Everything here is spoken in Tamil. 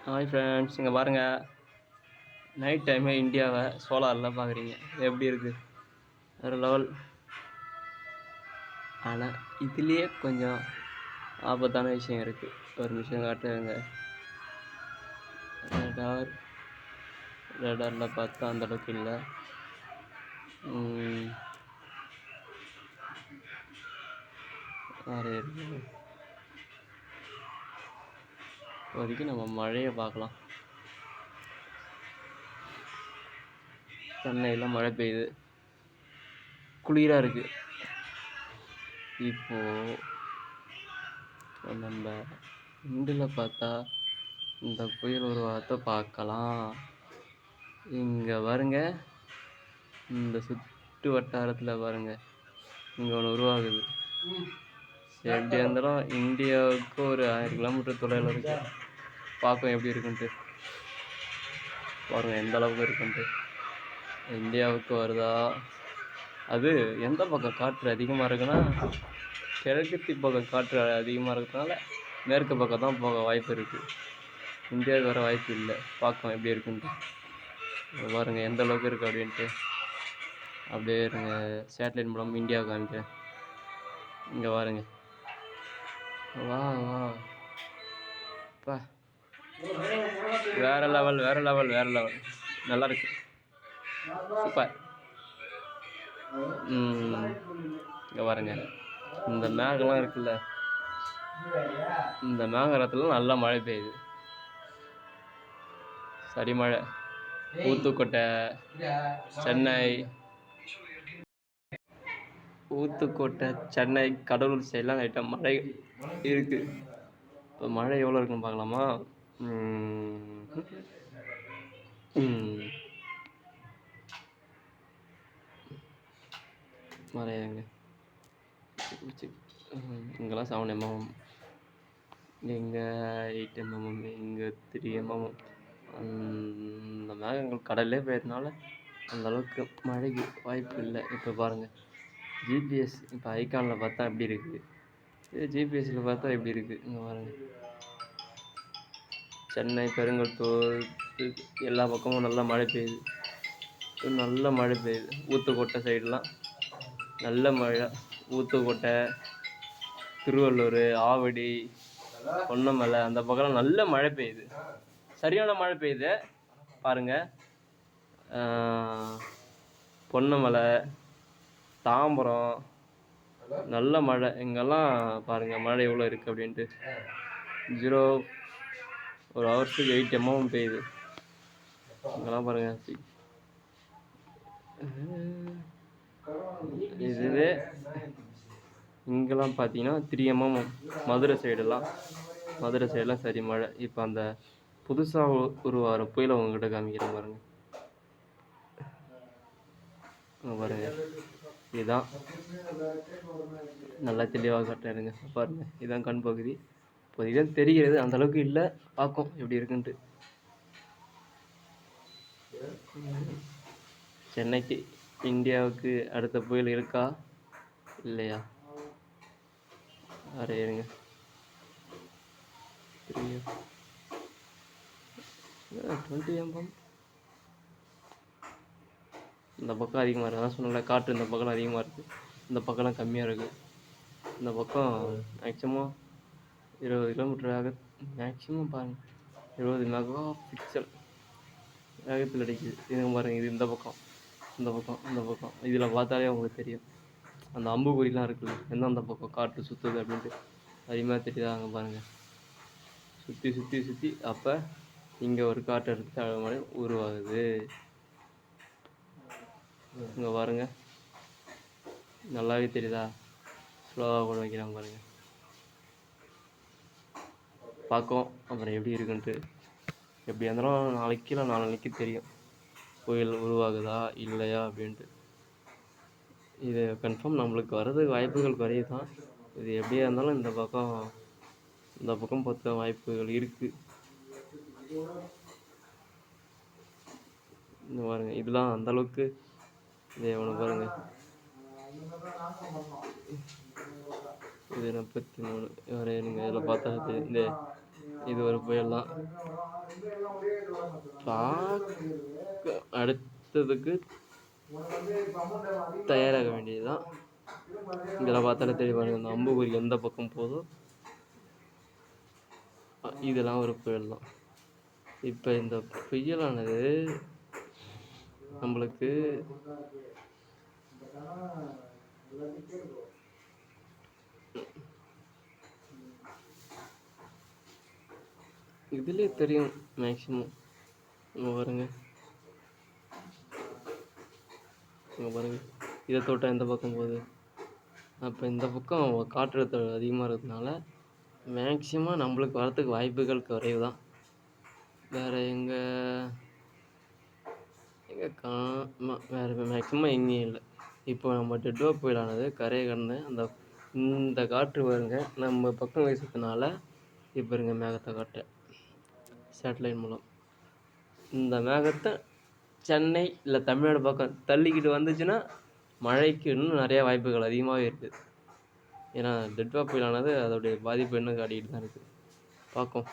ஹாய் ஃப்ரெண்ட்ஸ், இங்கே பாருங்கள். நைட் டைமு இந்தியாவை சோலாரில் பார்க்குறீங்க. எப்படி இருக்குது? வேறு லெவல். ஆனால் இதுலேயே கொஞ்சம் ஆபத்தான விஷயம் இருக்குது. ஒரு விஷயம் காட்டுங்க. ரேடாரில் பார்த்தா அந்தளவுக்கு இல்லை. வேறு இருக்குது. இப்போதைக்கு நம்ம மழையை பார்க்கலாம். சென்னையில் மழை பெய்யுது, குளிராக இருக்குது. இப்போது நம்ம இண்டில் பார்த்தா இந்த புயல் உருவாகத்தை பார்க்கலாம். இங்கே பாருங்க, இந்த சுற்று வட்டாரத்தில் பாருங்கள், இங்கே ஒன்று உருவாகுது. எப்படி இருந்தாலும் இந்தியாவுக்கு ஒரு 1000 கிலோமீட்டர் தொலைவில் இருக்கு. பார்க்கும் எப்படி இருக்குன்ட்டு பாருங்கள், எந்த அளவுக்கு இருக்குன்ட்டு. இந்தியாவுக்கு வருதா? அது எந்த பக்கம் காற்று அதிகமாக இருக்குன்னா, கிழக்கு பக்கம் காற்று அதிகமாக இருக்கிறதுனால மேற்கு பக்கம் தான் போக வாய்ப்பு இருக்குது. இந்தியாவுக்கு வர வாய்ப்பு இல்லை. பார்க்கும் எப்படி இருக்குன்ட்டு. பாருங்கள் எந்த அளவுக்கு இருக்குது அப்படின்ட்டு. அப்படியே இருங்க, சேட்டலைட் மூலம் இந்தியாவை காமிக்கிறேன். இங்கே பாருங்க. வா வா பா, வேறு லெவல், வேறு லெவல், வேறு லெவல். நல்லா இருக்கு, சூப்பர். இங்கே பாருங்க, இந்த மேகம்லாம் இருக்குல்ல, இந்த மேகரத்தில் நல்லா மழை பெய்யுது. சரி மழை. ஊத்துக்கோட்டை, சென்னை, ஊத்துக்கோட்டை, சென்னை, கடலூர் சைடெலாம் லைட்டாக மழை இருக்குது. இப்போ மழை எவ்வளோ இருக்குன்னு பார்க்கலாமா? மழையாங்க இங்கெல்லாம் 7 mm, இங்கே 8 mm, இங்கே 3 mm. அந்த மேகங்கள் கடல்லே போயதுனால அந்தளவுக்கு மழைக்கு வாய்ப்பு இல்லை. இப்போ பாருங்கள், ஜிபிஎஸ் இப்போ ஐகானில் பார்த்தா எப்படி இருக்குது, ஜிபிஎஸ்சில் பார்த்தா எப்படி இருக்குது. இங்கே பாருங்கள், சென்னை, பெருங்கல்தூர், எல்லா பக்கமும் நல்லா மழை பெய்யுது. நல்ல மழை பெய்யுது. ஊத்துக்கோட்டை சைடெலாம் நல்ல மழை. ஊத்துக்கோட்டை, திருவள்ளூர், ஆவடி, பொன்னமலை அந்த பக்கம்லாம் நல்ல மழை பெய்யுது. சரியான மழை பெய்யுது பாருங்கள். பொன்னமலை, தாம்பரம் நல்ல மழை. இங்கெல்லாம் பாருங்கள் மழை எவ்வளோ இருக்குது அப்படின்ட்டு. 1 ஹவர்ஸுக்கு 8 mm பெய்யுது. இங்கெல்லாம் பாருங்கள். இதுவே இங்கெல்லாம் பார்த்தீங்கன்னா 3 mm. மதுரை சைடெல்லாம் சரி மழை. இப்போ அந்த புதுசாக உருவாகிற புயலை உங்ககிட்ட காமிக்கிறேன் பாருங்கள். பாருங்கள், இதுதான் நல்லா தெளிவாக காட்டுறேங்க. பாருங்கள், இதுதான் கண் பகுதி. இப்போ இதான் தெரிகிறது, அந்தளவுக்கு இல்லை. பார்க்கும் எப்படி இருக்குன்ட்டு. சென்னைக்கு இந்தியாவுக்கு அடுத்த புயல் இருக்கா இல்லையா? வேறு இருங்க, 20 mm. இந்த பக்கம் அதிகமாக இருக்குது. அதான் சொன்னல, காற்று இந்த பக்கம் அதிகமாக இருக்குது, இந்த பக்கம்லாம் கம்மியாக இருக்குது. இந்த பக்கம் மேக்ஸிமம் 20 கிலோமீட்டராக மேக்ஸிமம் பாருங்கள், 20 மெகா பிக்சல் வேகத்தில் அடிக்குது. இது பாருங்கள், இது இந்த பக்கம், இந்த பக்கம் இதில் பார்த்தாலே உங்களுக்கு தெரியும். அந்த அம்புக்குறிலாம் இருக்குல்ல, எந்தெந்த பக்கம் காற்று சுற்றுது அப்படின்ட்டு அதிகமாக தெரியுதா? அங்கே பாருங்கள், சுற்றி அப்போ இங்கே ஒரு காற்றழுத்த மழை உருவாகுது. இங்கே பாருங்கள், நல்லாவே தெரியுதா? ஸ்லோவாக கூட வைக்கிறாங்க பாருங்கள், பார்க்கும் அப்புறம் எப்படி இருக்குன்ட்டு. எப்படி இருந்தாலும் நாளைக்கு இல்லை நாளைக்கு தெரியும் புயல் உருவாகுதா இல்லையா அப்படின்ட்டு. இது கன்ஃபார்ம் நம்மளுக்கு வர்றதுக்கு வாய்ப்புகள் குறைவு தான். இது எப்படியா இருந்தாலும் இந்த பக்கம் பார்த்த வாய்ப்புகள் இருக்குது. இந்த பாருங்கள், இதெல்லாம் அந்தளவுக்கு இது எவ்வளோ பாருங்கள், இது 43 வரைய நீங்கள் இதில் பார்த்தா இந்த இது ஒரு புயல் தான். அடுத்ததுக்கு தயாராக வேண்டியதுதான். இதில் பார்த்தாலே தெரிய பாருங்க, இந்த அம்புக்குறி எந்த பக்கம் போதோ இதெல்லாம் ஒரு புயல் தான். இப்போ இந்த புயலானது நம்மளுக்கு இதுலேயே தெரியும் மேக்ஸிமம். இங்கே பாருங்க, இதை தொட்டால் எந்த பக்கம் போகுது. அப்போ இந்த பக்கம் காற்றழுத்த அதிகமாக இருக்கிறதுனால மேக்ஸிமம் நம்மளுக்கு வரத்துக்கு வாய்ப்புகள் குறைவு தான். வேறு வேறு மேக்ஸிமம் எங்கேயும் இல்லை. இப்போ நம்ம டெட்வா புயலானது கரையை கடந்து இந்த காற்று வருங்க நம்ம பக்கம் வீசுறதுனால இப்போ இருங்க மேகத்தை காட்டுறேன் சேட்டலைட் மூலம். இந்த மேகத்தை சென்னை இல்லை தமிழ்நாடு பக்கம் தள்ளிக்கிட்டு வந்துச்சுன்னா மழைக்கு இன்னும் நிறையா வாய்ப்புகள் அதிகமாகவே இருக்குது. ஏன்னா டெட்வா புயலானது அதோடைய பாதிப்பு இன்னும் காட்டிக்கிட்டு தான் இருக்குது. பார்க்கும்.